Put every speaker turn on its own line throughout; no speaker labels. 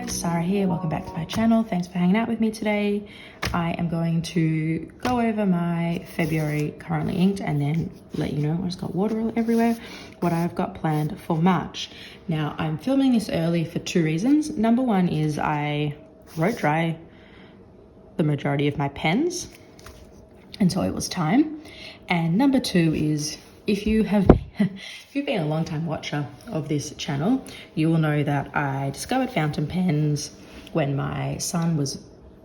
Sarah here, welcome back to my channel. Thanks for hanging out with me today. I am going to go over my February currently inked and then let you know, I just got water all everywhere, what I've got planned for March. Now I'm filming this early for two reasons. Number one is I wrote dry the majority of my pens and so it was time. And number two is if you've been a long time watcher of this channel, you will know that I discovered fountain pens when my son was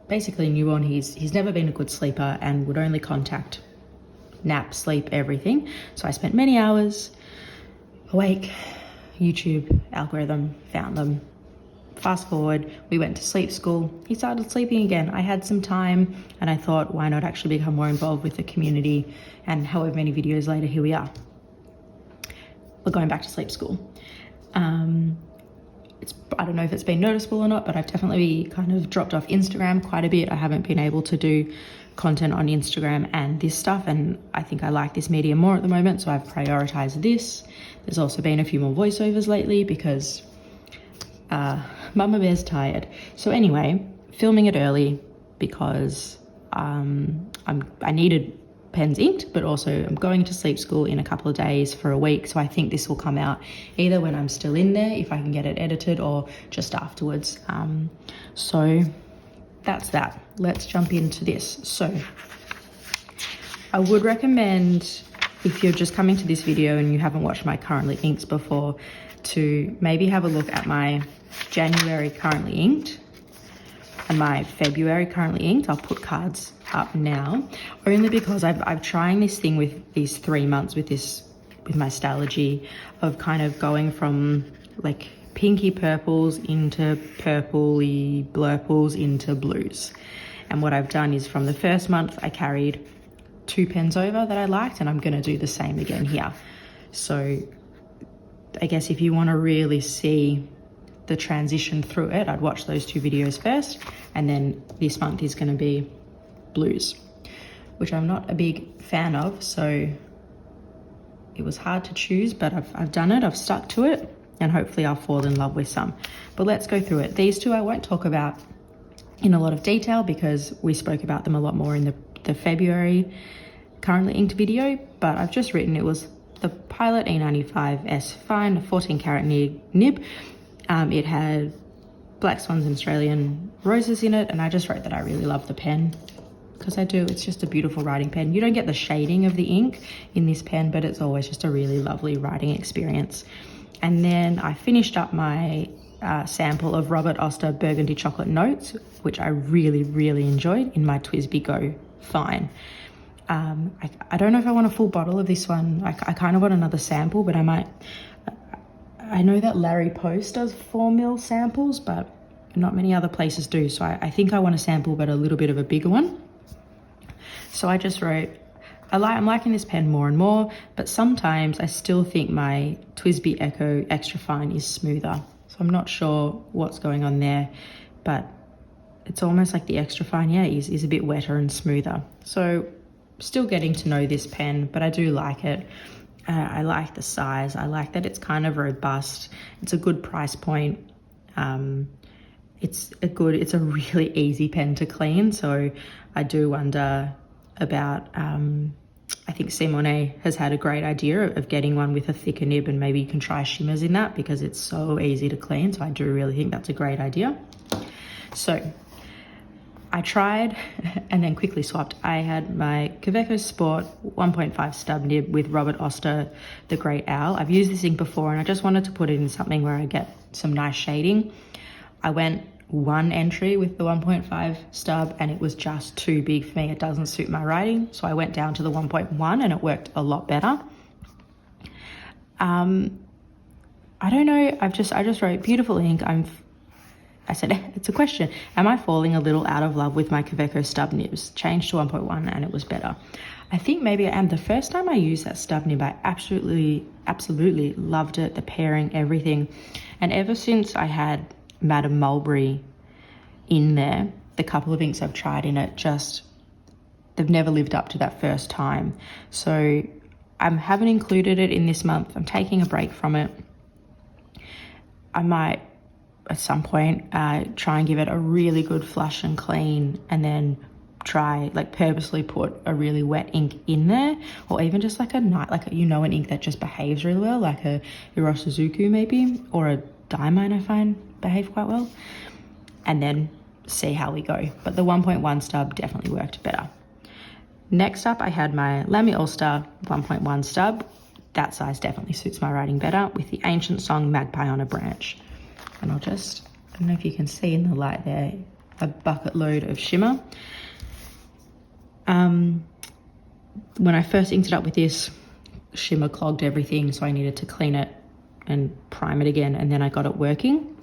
basically newborn. He's never been a good sleeper and would only contact nap, sleep, everything. So I spent many hours awake, YouTube algorithm, found them. Fast forward, we went to sleep school. He started sleeping again. I had some time and I thought, why not actually become more involved with the community? And however many videos later, here we are. We're going back to sleep school. I don't know if it's been noticeable or not, but I've definitely kind of dropped off Instagram quite a bit. I haven't been able to do content on Instagram and this stuff, and I think I like this medium more at the moment, so I've prioritized this. There's also been a few more voiceovers lately because Mama Bear's tired. So anyway, filming it early because I needed pens inked, but also I'm going to sleep school in a couple of days for a week, so I think this will come out either when I'm still in there, if I can get it edited, or just afterwards. So that's that. Let's jump into this. So I would recommend, if you're just coming to this video and you haven't watched my currently inks before, to maybe have a look at my January currently inked and my February currently inked. I'll put cards up now, only because I'm trying this thing with these 3 months with my Stylogy of kind of going from like pinky purples into purpley blurples into blues. And what I've done is from the first month I carried 2 pens over that I liked, and I'm going to do the same again here. So I guess if you want to really see the transition through it, I'd watch those 2 videos first, and then this month is going to be blues, which I'm not a big fan of, so it was hard to choose, but I've done it, I've stuck to it, and hopefully I'll fall in love with some. But let's go through it. These 2 I won't talk about in a lot of detail because we spoke about them a lot more in the February currently inked video, but I've just written it was the Pilot E95S Fine 14 karat nib. It had Black Swans and Australian roses in it, and I just wrote that I really love the pen, because I do. It's just a beautiful writing pen. You don't get the shading of the ink in this pen, but it's always just a really lovely writing experience. And then I finished up my sample of Robert Oster Burgundy Chocolate Notes, which I really, really enjoyed in my TWSBI Go Fine. I don't know if I want a full bottle of this one. I kind of want another sample, but I might. I know that Larry Post does 4ml samples, but not many other places do. So I think I want a sample, but a little bit of a bigger one. So I just wrote, I'm liking this pen more and more, but sometimes I still think my TWSBI Echo Extra Fine is smoother. So I'm not sure what's going on there, but it's almost like the Extra Fine, yeah, is a bit wetter and smoother. So still getting to know this pen, but I do like it. I like the size. I like that it's kind of robust. It's a good price point. It's a really easy pen to clean. So I do wonder about, I think Simone has had a great idea of getting one with a thicker nib, and maybe you can try shimmers in that because it's so easy to clean. So I do really think that's a great idea. So I tried and then quickly swapped. I had my Kaweco Sport 1.5 stub nib with Robert Oster, the Great Owl. I've used this ink before and I just wanted to put it in something where I get some nice shading. I went 1 entry with the 1.5 stub and it was just too big for me. It doesn't suit my writing. So I went down to the 1.1 and it worked a lot better. I don't know. I just wrote beautiful ink. I said, it's a question. Am I falling a little out of love with my Kaweco stub nibs? Changed to 1.1 and it was better. I think maybe I am. The first time I used that stub nib, I absolutely loved it, the pairing, everything. And ever since I had Madame Mulberry in there, the couple of inks I've tried in it, they've never lived up to that first time. So I haven't included it in this month. I'm taking a break from it. I might at some point, try and give it a really good flush and clean, and then try like purposely put a really wet ink in there, or even just like an ink that just behaves really well, like a Iroshizuku maybe, or a diamine I find behave quite well, and then see how we go. But the 1.1 stub definitely worked better. Next up, I had my Lamy All-Star 1.1 stub. That size definitely suits my writing better, with the Ancient Song Magpie on a Branch. And I don't know if you can see in the light there, a bucket load of shimmer. When I first inked it up with this, shimmer clogged everything, so I needed to clean it and prime it again, and then I got it working.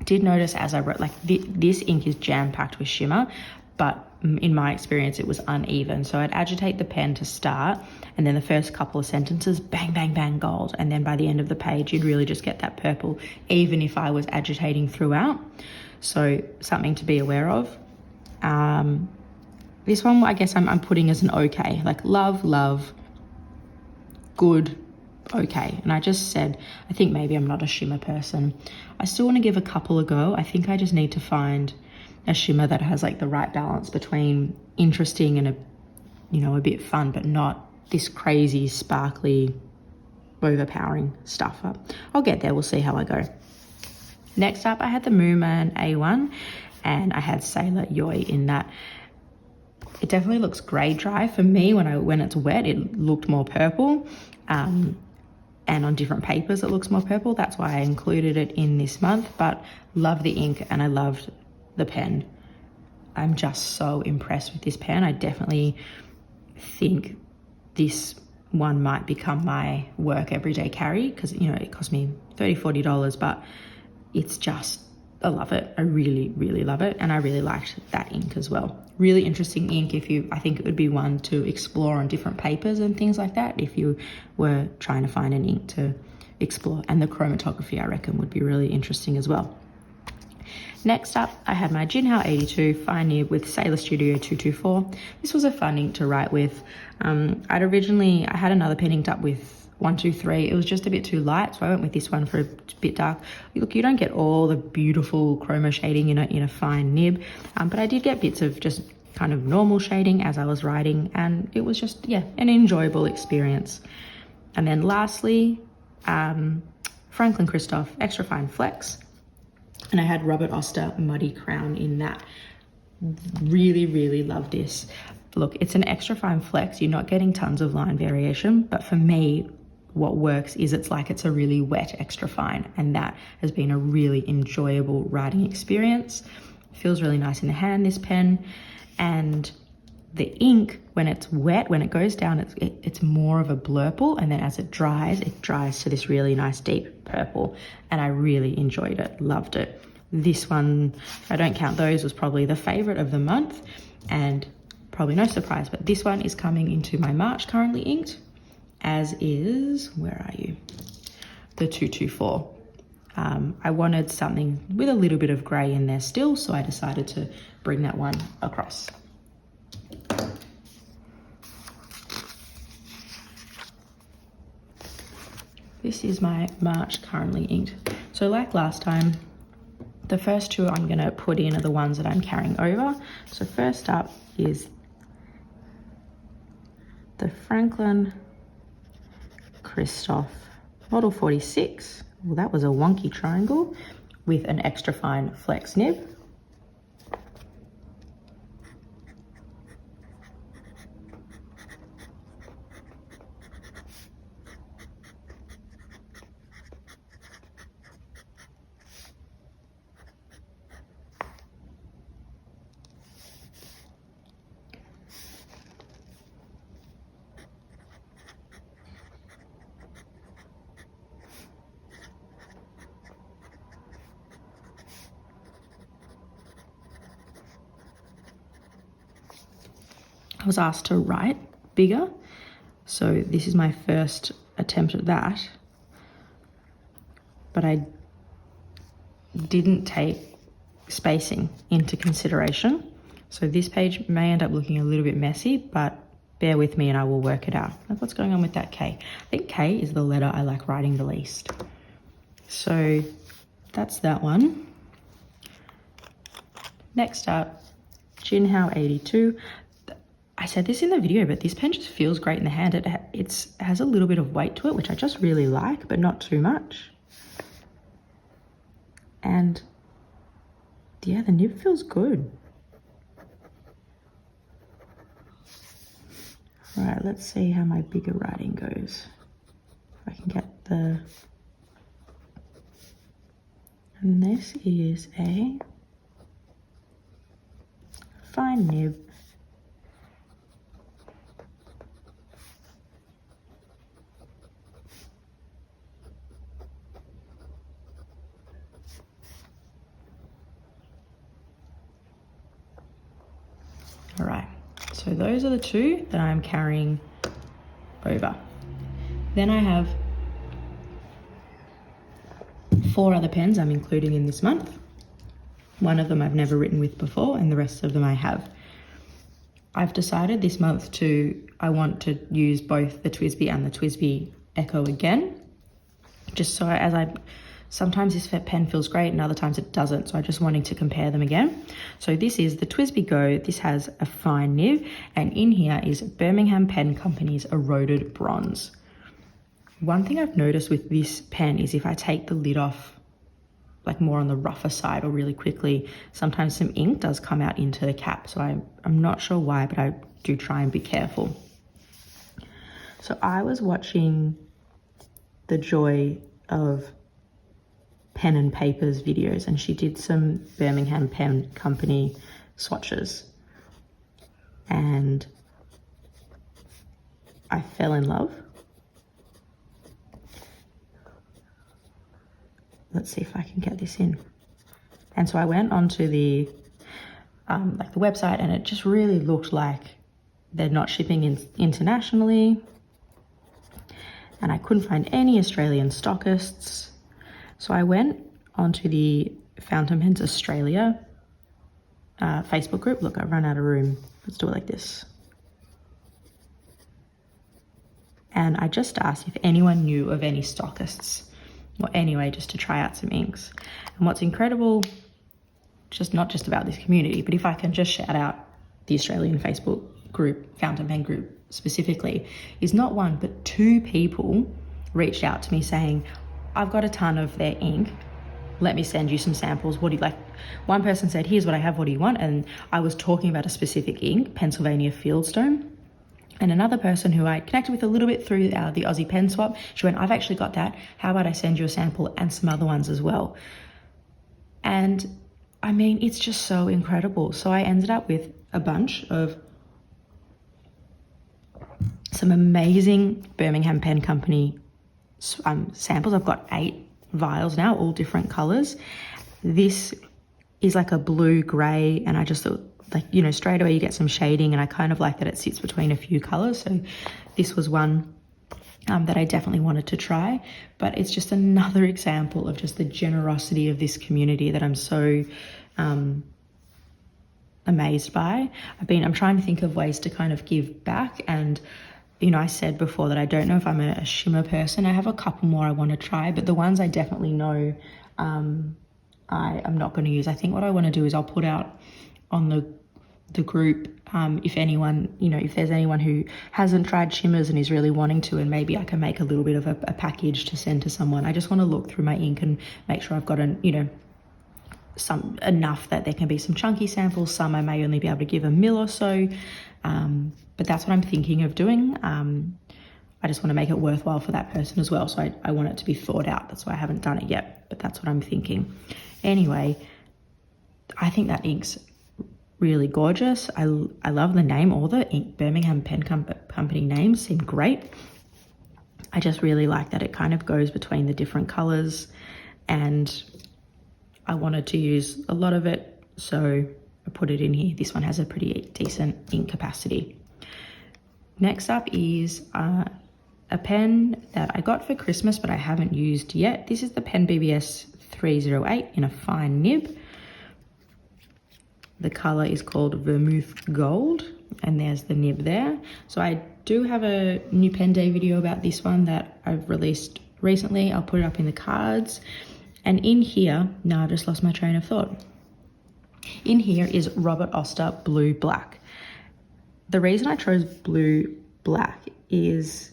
Did notice as I wrote, like this ink is jam-packed with shimmer, but in my experience it was uneven. So I'd agitate the pen to start, and then the first couple of sentences, bang, bang, bang, gold. And then by the end of the page, you'd really just get that purple, even if I was agitating throughout. So something to be aware of. This one, I guess I'm putting as an okay, like love, good, okay. And I just said, I think maybe I'm not a shimmer person. I still want to give a couple a go. I think I just need to find a shimmer that has like the right balance between interesting and a bit fun, but not this crazy, sparkly, overpowering stuff. I'll get there. We'll see how I go. Next up, I had the Mooman A1, and I had Sailor Yoi in that. It definitely looks grey dry for me. When it's wet, it looked more purple, and on different papers it looks more purple. That's why I included it in this month. But love the ink, and I loved the pen. I'm just so impressed with this pen. I definitely think this one might become my work everyday carry, because it cost me $30-40, but it's just, I love it. I really, really love it. And I really liked that ink as well. Really interesting ink. I think it would be one to explore on different papers and things like that, if you were trying to find an ink to explore. And the chromatography, I reckon, would be really interesting as well. Next up, I had my Jinhao 82 fine nib with Sailor Studio 224. This was a fun ink to write with. I had another pen inked up with 123. It was just a bit too light, so I went with this one for a bit dark. Look, you don't get all the beautiful chroma shading in a fine nib, but I did get bits of just kind of normal shading as I was writing, and it was just, an enjoyable experience. And then lastly, Franklin Christoph Extra Fine Flex, and I had Robert Oster Muddy Crown in that. Really, really love this. Look, it's an extra fine flex. You're not getting tons of line variation, but for me, what works is it's a really wet extra fine, and that has been a really enjoyable writing experience. Feels really nice in the hand, this pen, and the ink, when it's wet, when it goes down, it's more of a blurple, and then as it dries to this really nice deep purple, and I really enjoyed it, loved it. This one, if I don't count those, was probably the favorite of the month, and probably no surprise, but this one is coming into my March currently inked, as is, where are you? The 224. I wanted something with a little bit of grey in there still, so I decided to bring that one across. This is my March currently inked. So like last time, the first two I'm going to put in are the ones that I'm carrying over. So first up is the Franklin Christoph Model 46. Well, that was a wonky triangle with an extra fine flex nib. I was asked to write bigger, so this is my first attempt at that, but I didn't take spacing into consideration, so this page may end up looking a little bit messy, but bear with me and I will work it out. Like, what's going on with that K? I think K is the letter I like writing the least. So that's that one. Next up, Jinhao 82. I said this in the video, but this pen just feels great in the hand. It has a little bit of weight to it, which I just really like, but not too much. And yeah, the nib feels good. All right, let's see how my bigger writing goes. If I can get the... And this is a fine nib. All right, so those are the two that I'm carrying over. Then I have 4 other pens I'm including in this month. One of them I've never written with before, and the rest of them I have. I've decided this month I want to use both the TWSBI and the TWSBI Echo again, just so sometimes this pen feels great and other times it doesn't, so I'm just wanting to compare them again. So this is the TWSBI Go. This has a fine nib, and in here is Birmingham Pen Company's Eroded Bronze. One thing I've noticed with this pen is if I take the lid off, like more on the rougher side or really quickly, sometimes some ink does come out into the cap. So I'm not sure why, but I do try and be careful. So I was watching the Joy of Pen and Papers videos, and she did some Birmingham Pen Company swatches, and I fell in love. Let's see if I can get this in. And so I went onto the like the website, and it just really looked like they're not shipping internationally, and I couldn't find any Australian stockists. So I went onto the Fountain Pens Australia Facebook group. Look, I've run out of room. Let's do it like this. And I just asked if anyone knew of any stockists, or anyway, just to try out some inks. And what's incredible, not just about this community, but if I can just shout out the Australian Facebook group, Fountain Pen group specifically, is not 1, but 2 people reached out to me saying, I've got a ton of their ink. Let me send you some samples. What do you like? One person said, here's what I have. What do you want? And I was talking about a specific ink, Pennsylvania Fieldstone. And another person who I connected with a little bit through the Aussie Pen Swap, she went, I've actually got that. How about I send you a sample and some other ones as well? And I mean, it's just so incredible. So I ended up with a bunch of some amazing Birmingham Pen Company samples. I've got 8 vials now, all different colors. This is like a blue gray, and I just thought, like, you know, straight away you get some shading, and I kind of like that it sits between a few colors. So this was one that I definitely wanted to try, but it's just another example of just the generosity of this community that I'm so amazed by. I'm trying to think of ways to kind of give back, and you know, I said before that I don't know if I'm a shimmer person. I have a couple more I want to try, but the ones I definitely know I am not going to use. I think what I want to do is I'll put out on the group, if anyone, you know, if there's anyone who hasn't tried shimmers and is really wanting to, and maybe I can make a little bit of a package to send to someone. I just want to look through my ink and make sure I've got some enough that there can be some chunky samples. Some I may only be able to give a mil or so. But that's what I'm thinking of doing. I just want to make it worthwhile for that person as well. So I want it to be thought out. That's why I haven't done it yet, but that's what I'm thinking. Anyway, I think that ink's really gorgeous. I love the name. All the Birmingham Pen Company names seem great. I just really like that it kind of goes between the different colors, and I wanted to use a lot of it, so I put it in here. This one has a pretty decent ink capacity. Next up is a pen that I got for Christmas but I haven't used yet. This is the Pen BBS 308 in a fine nib. The color is called Vermouth Gold, and there's the nib there. So I do have a new pen day video about this one that I've released recently. I'll put it up in the cards. And in here, now I've just lost my train of thought. In here is Robert Oster Blue Black. The reason I chose blue black is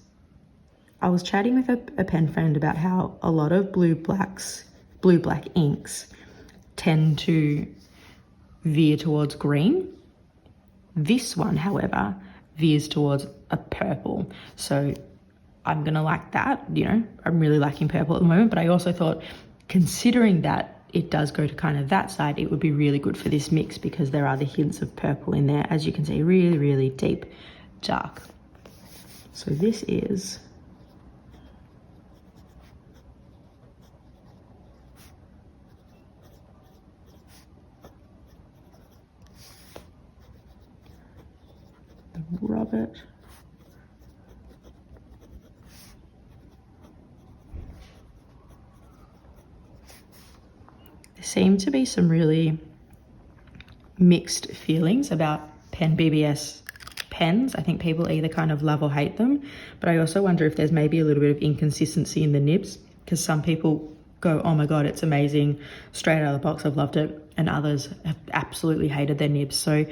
I was chatting with a pen friend about how a lot of blue black inks tend to veer towards green. This one, however, veers towards a purple. So I'm gonna like that, you know, I'm really liking purple at the moment, but I also thought, considering that it does go to kind of that side, it would be really good for this mix because there are the hints of purple in there, as you can see, really, really deep, dark. So this is the Robert seem to be some really mixed feelings about Pen BBS pens. I think people either kind of love or hate them, but I also wonder if there's maybe a little bit of inconsistency in the nibs, because some people go, oh my God, it's amazing, straight out of the box, I've loved it, and others have absolutely hated their nibs. So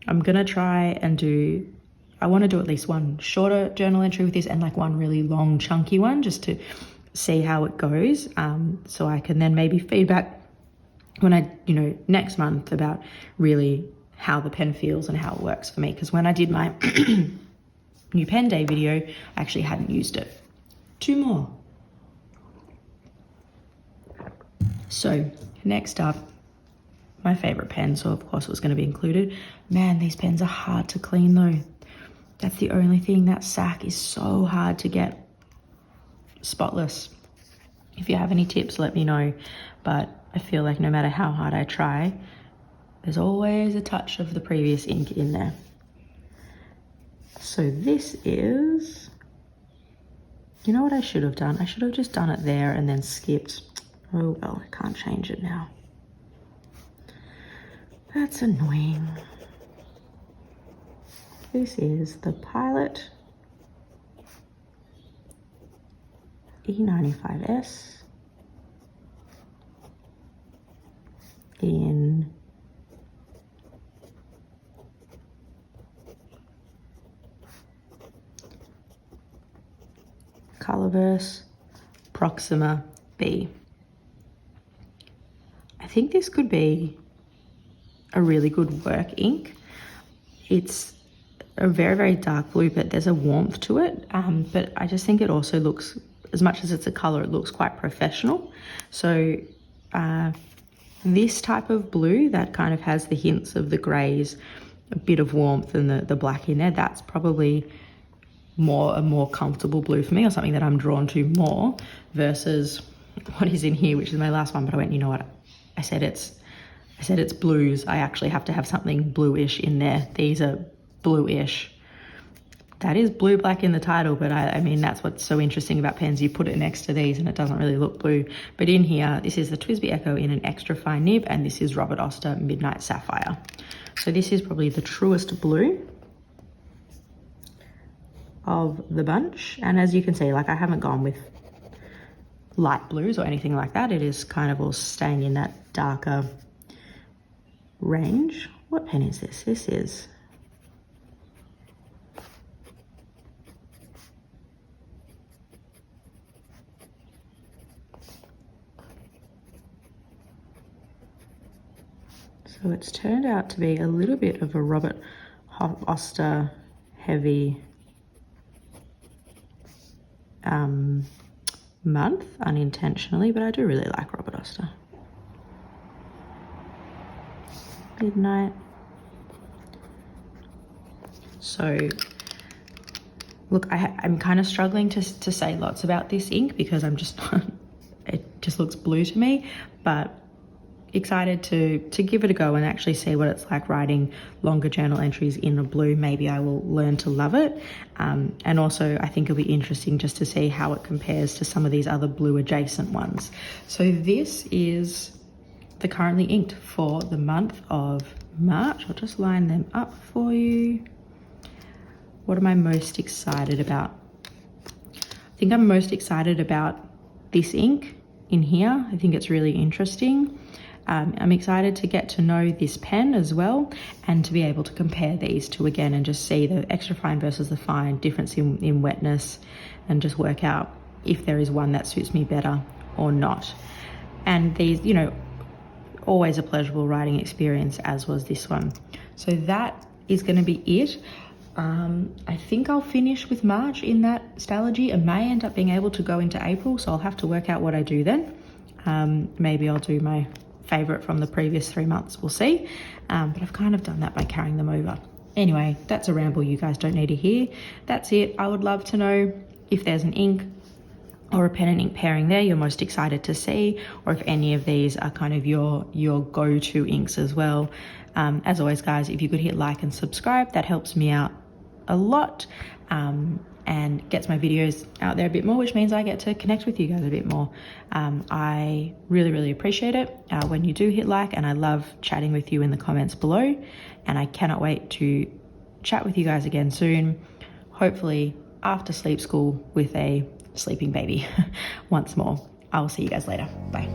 I'm gonna try and I want to do at least one shorter journal entry with this and like one really long chunky one just to see how it goes, so I can then maybe feedback when next month about really how the pen feels and how it works for me. Because when I did my new pen day video, I actually hadn't used it. 2 more. So next up, my favorite pen. So of course it was going to be included. Man, these pens are hard to clean though. That's the only thing. That sack is so hard to get spotless. If you have any tips, let me know. But I feel like no matter how hard I try, there's always a touch of the previous ink in there. So this is, you know what I should have done? I should have just done it there and then skipped. Oh well, I can't change it now. That's annoying. This is the Pilot E95S in Colorverse Proxima B. I think this could be a really good work ink. It's a very, very dark blue, but there's a warmth to it. But I just think it also looks, as much as it's a color, it looks quite professional. So this type of blue that kind of has the hints of the grays, a bit of warmth and the black in there, that's probably a more comfortable blue for me, or something that I'm drawn to more, versus what is in here, which is my last one. But I went, you know what, I said it's blues. I actually have to have something bluish in there. These are bluish. That is blue black in the title, but I mean, that's what's so interesting about pens. You put it next to these and it doesn't really look blue. But in here, this is the TWSBI Echo in an extra fine nib, and this is Robert Oster Midnight Sapphire. So this is probably the truest blue of the bunch. And as you can see, like, I haven't gone with light blues or anything like that. It is kind of all staying in that darker range. What pen is this? This is so it's turned out to be a little bit of a Robert Oster heavy month, unintentionally, but I do really like Robert Oster. Midnight. So look, I'm kind of struggling to say lots about this ink because I'm just not, it just looks blue to me, but excited to give it a go and actually see what it's like writing longer journal entries in a blue. Maybe I will learn to love it. And also I think it'll be interesting just to see how it compares to some of these other blue adjacent ones. So this is the Currently Inked for the month of March. I'll just line them up for you. What am I most excited about? I think I'm most excited about this ink in here. I think it's really interesting. I'm excited to get to know this pen as well, and to be able to compare these two again and just see the extra fine versus the fine, difference in wetness, and just work out if there is one that suits me better or not. And these, you know, always a pleasurable writing experience, as was this one. So that is going to be it. I think I'll finish with March in that Stalogy. I may end up being able to go into April, so I'll have to work out what I do then. Maybe I'll do my favorite from the previous 3 months, we'll see. But I've kind of done that by carrying them over. Anyway, that's a ramble you guys don't need to hear. That's it. I would love to know if there's an ink or a pen and ink pairing there you're most excited to see, or if any of these are kind of your go-to inks as well. As always, guys, if you could hit like and subscribe, that helps me out a lot, and gets my videos out there a bit more, which means I get to connect with you guys a bit more. I really appreciate it when you do hit like, and I love chatting with you in the comments below, and I cannot wait to chat with you guys again soon, hopefully after sleep school with a sleeping baby once more. I will see you guys later. Bye.